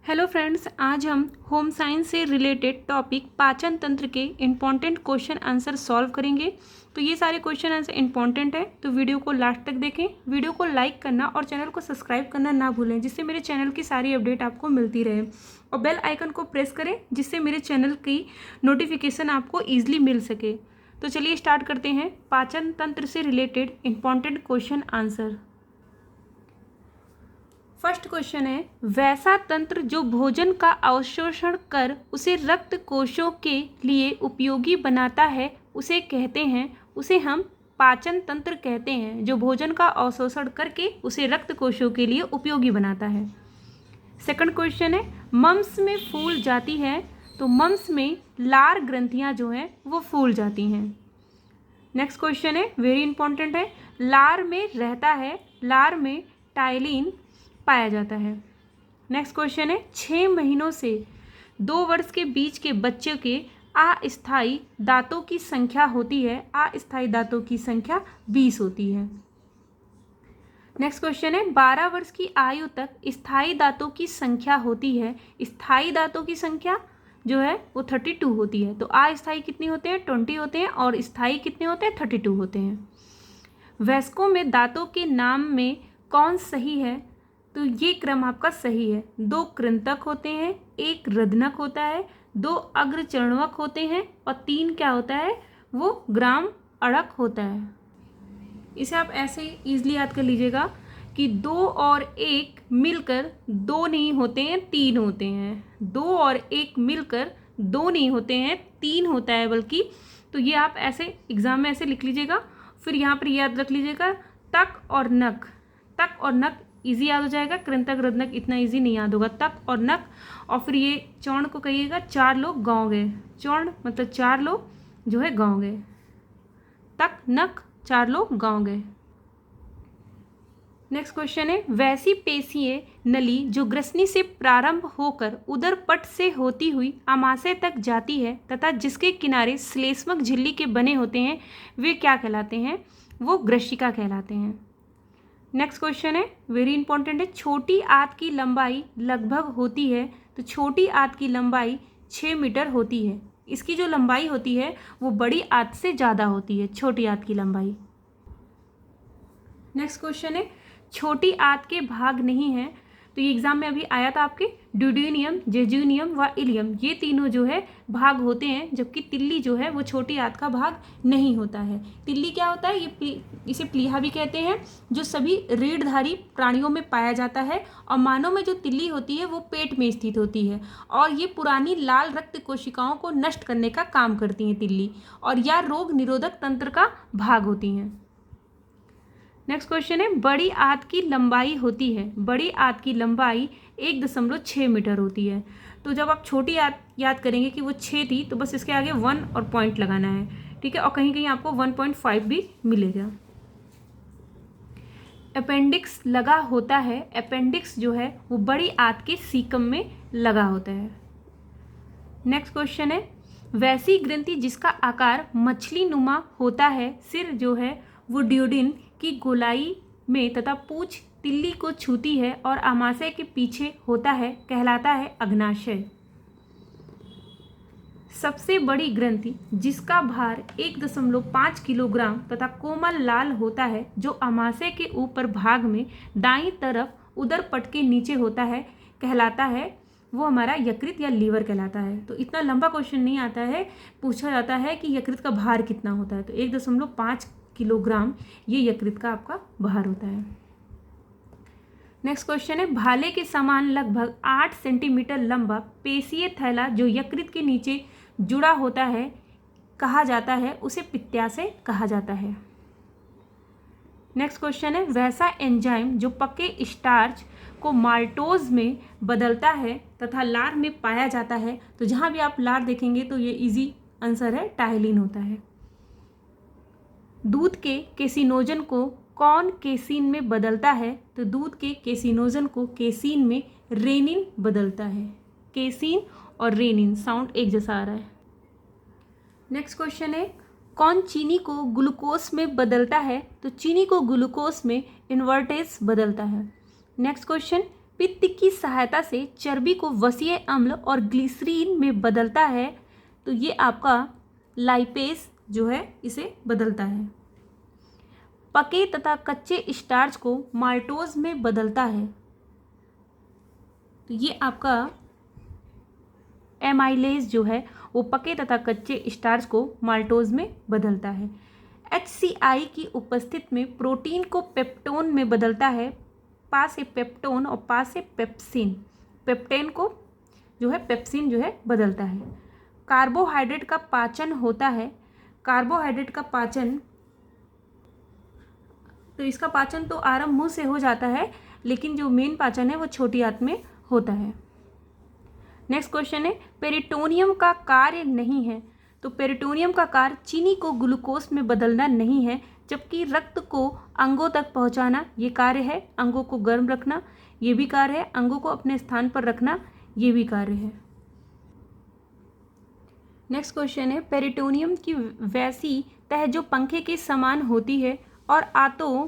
Hello friends, आज हम home science से रिलेटेड टॉपिक पाचन तंत्र के इम्पॉर्टेंट क्वेश्चन आंसर सॉल्व करेंगे। तो ये सारे क्वेश्चन आंसर इम्पॉर्टेंट है, तो वीडियो को लास्ट तक देखें। वीडियो को लाइक करना और चैनल को सब्सक्राइब करना ना भूलें, जिससे मेरे चैनल की सारी अपडेट आपको मिलती रहे। और बेल आइकन को प्रेस करें, जिससे मेरे चैनल की नोटिफिकेशन आपको ईजिली मिल सके। तो चलिए स्टार्ट करते हैं पाचन तंत्र से related important question answer. First question है, वैसा तंत्र जो भोजन का अवशोषण कर उसे रक्त कोशों के लिए उपयोगी बनाता है उसे कहते हैं, उसे हम पाचन तंत्र कहते हैं, जो भोजन का अवशोषण करके उसे रक्त कोशों के लिए उपयोगी बनाता है। सेकंड क्वेश्चन है, मम्स में फूल जाती है, तो मम्स में लार ग्रंथियां जो हैं वो फूल जाती हैं। नेक्स्ट क्वेश्चन है, वेरी इंपॉर्टेंट है, लार में रहता है, लार में टाइलिन पाया जाता है। नेक्स्ट क्वेश्चन है, 6 महीनों से 2 वर्ष के बीच के बच्चे के अस्थायी दांतों की संख्या होती है, अस्थायी दांतों की संख्या 20 होती है। नेक्स्ट क्वेश्चन है, 12 वर्ष की आयु तक स्थायी दांतों की संख्या होती है, स्थायी दांतों की संख्या जो है वो 32 होती है। तो अस्थायी कितनी होते हैं? 20 होते हैं, और स्थायी कितने होते हैं? 32 होते हैं। वयस्कों में दांतों के नाम में कौन सही है? तो ये क्रम आपका सही है। 2 कृंतक होते हैं, 1 रदनक होता है, 2 अग्रचरणवक होते हैं, और 3 क्या होता है? वो ग्राम अड़क होता है। इसे आप ऐसे ही ईजिली याद कर लीजिएगा कि 2 और 1 मिलकर 2 नहीं होते हैं, 3 होते हैं। 2 और 1 मिलकर 2 नहीं होते हैं, 3 होता है बल्कि। तो ये आप ऐसे एग्जाम में ऐसे लिख लीजिएगा। फिर यहाँ पर याद रख लीजिएगा तक और नक, तक और नक इजी याद हो जाएगा। कृंतक रदनक इतना इजी नहीं याद होगा, तक और नक। और फिर ये चौड़ को कहिएगा 4 लोग गाँव गए, चौड़ मतलब 4 लोग जो है गाँव गए, तक नक 4 लोग गाँव गए। नेक्स्ट क्वेश्चन है, वैसी पेशीय नली जो ग्रसनी से प्रारंभ होकर उदर पट से होती हुई आमाशय तक जाती है तथा जिसके किनारे श्लेष्मक झिल्ली के बने होते हैं, वे क्या कहलाते हैं? वो ग्रशिका कहलाते हैं। नेक्स्ट क्वेश्चन है, वेरी इंपॉर्टेंट है, छोटी आंत की लंबाई लगभग होती है, तो छोटी आंत की लंबाई 6 मीटर होती है। इसकी जो लंबाई होती है वो बड़ी आंत से ज़्यादा होती है, छोटी आंत की लंबाई। नेक्स्ट क्वेश्चन है, छोटी आंत के भाग नहीं है, तो ये एग्जाम में अभी आया था आपके, ड्यूडेनियम, जेजुनियम व इलियम, ये तीनों जो है भाग होते हैं, जबकि तिल्ली जो है वो छोटी आंत का भाग नहीं होता है। तिल्ली क्या होता है? ये इसे प्लीहा भी कहते हैं, जो सभी रीढ़धारी प्राणियों में पाया जाता है। और मानव में जो तिल्ली होती है वो पेट में स्थित होती है, और ये पुरानी लाल रक्त कोशिकाओं को नष्ट करने का काम करती हैं तिल्ली, और या रोग निरोधक तंत्र का भाग होती हैं। नेक्स्ट क्वेश्चन है, बड़ी आंत की लंबाई होती है, बड़ी आंत की लंबाई 1.6 मीटर होती है। तो जब आप छोटी आंत याद करेंगे कि वो 6 थी, तो बस इसके आगे 1 और पॉइंट लगाना है, ठीक है। और कहीं कहीं आपको 1.5 भी मिलेगा। अपेंडिक्स लगा होता है, अपेंडिक्स जो है वो बड़ी आंत के सीकम में लगा होता है। नेक्स्ट क्वेश्चन है, वैसी ग्रंथि जिसका आकार मछली नुमा होता है, सिर जो है वो ड्यूडिन की गोलाई में तथा पूंछ तिल्ली को छूती है और आमाशय के पीछे होता है, कहलाता है अग्नाशय। सबसे बड़ी ग्रंथि जिसका भार 1.5 किलोग्राम तथा कोमल लाल होता है, जो आमाशय के ऊपर भाग में दाईं तरफ उदर पट के नीचे होता है, कहलाता है, वो हमारा यकृत या लीवर कहलाता है। तो इतना लंबा क्वेश्चन नहीं आता है, पूछा जाता है कि यकृत का भार कितना होता है, तो 1.5 किलोग्राम ये यकृत का आपका भार होता है। नेक्स्ट क्वेश्चन है, भाले के समान लगभग 8 सेंटीमीटर लंबा पेशीय थैला जो यकृत के नीचे जुड़ा होता है, कहा जाता है, उसे पित्ताशय कहा जाता है। नेक्स्ट क्वेश्चन है, वैसा एंजाइम जो पके स्टार्च को माल्टोज में बदलता है तथा लार में पाया जाता है, तो जहाँ भी आप लार देखेंगे तो ये इजी आंसर है, टाइलिन होता है। दूध के केसिनोजन को कौन केसीन में बदलता है? तो दूध के केसिनोजन को केसीन में रेनिन बदलता है। केसीन और रेनिन साउंड एक जैसा आ रहा है। नेक्स्ट क्वेश्चन है, कौन चीनी को ग्लूकोज में बदलता है? तो चीनी को ग्लूकोज में इन्वर्टेज बदलता है। नेक्स्ट क्वेश्चन, पित्त की सहायता से चर्बी को वसीय अम्ल और ग्लिसरीन में बदलता है, तो ये आपका लाइपेज जो है इसे बदलता है। पके तथा कच्चे स्टार्च को माल्टोज में बदलता है, तो ये आपका एमाइलेज जो है वो पके तथा कच्चे स्टार्च को माल्टोज में बदलता है। HCI की उपस्थिति में प्रोटीन को पेप्टोन में बदलता है। पा से पेप्टोन और पा से पेप्सिन, पेप्टेन को जो है पेप्सिन जो है बदलता है। कार्बोहाइड्रेट का पाचन होता है। कार्बोहाइड्रेट का पाचन, तो इसका पाचन तो आरंभ मुंह से हो जाता है, लेकिन जो मेन पाचन है वो छोटी आंत में होता है। नेक्स्ट क्वेश्चन है, पेरिटोनियम का कार्य नहीं है। तो पेरिटोनियम का कार्य चीनी को ग्लूकोज में बदलना नहीं है, जबकि रक्त को अंगों तक पहुंचाना ये कार्य है। अंगों को गर्म रखना ये भी कार्य है। अंगों को अपने स्थान पर रखना ये भी कार्य है। नेक्स्ट क्वेश्चन है, पेरिटोनियम की वैसी तह जो पंखे के समान होती है और आंतों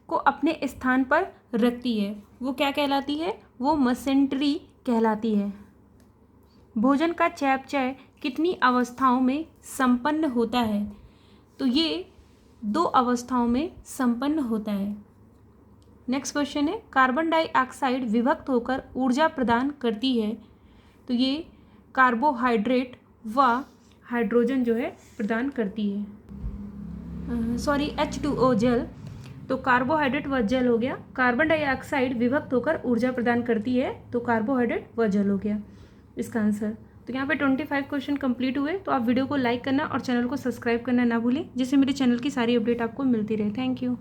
को अपने स्थान पर रखती है, वो क्या कहलाती है? वो मसेंट्री कहलाती है। भोजन का चयापचय कितनी अवस्थाओं में संपन्न होता है? तो ये 2 अवस्थाओं में संपन्न होता है। नेक्स्ट क्वेश्चन है, कार्बन डाइऑक्साइड विभक्त होकर ऊर्जा प्रदान करती है, तो ये कार्बोहाइड्रेट व हाइड्रोजन जो है प्रदान करती है। H2O जल, तो कार्बोहाइड्रेट व जल हो गया। कार्बन डाइऑक्साइड विभक्त होकर ऊर्जा प्रदान करती है, तो कार्बोहाइड्रेट व जल हो गया इसका आंसर। तो यहाँ पे 25 क्वेश्चन कंप्लीट हुए। तो आप वीडियो को लाइक करना और चैनल को सब्सक्राइब करना ना भूलें, जिससे मेरे चैनल की सारी अपडेट आपको मिलती रहे। Thank you.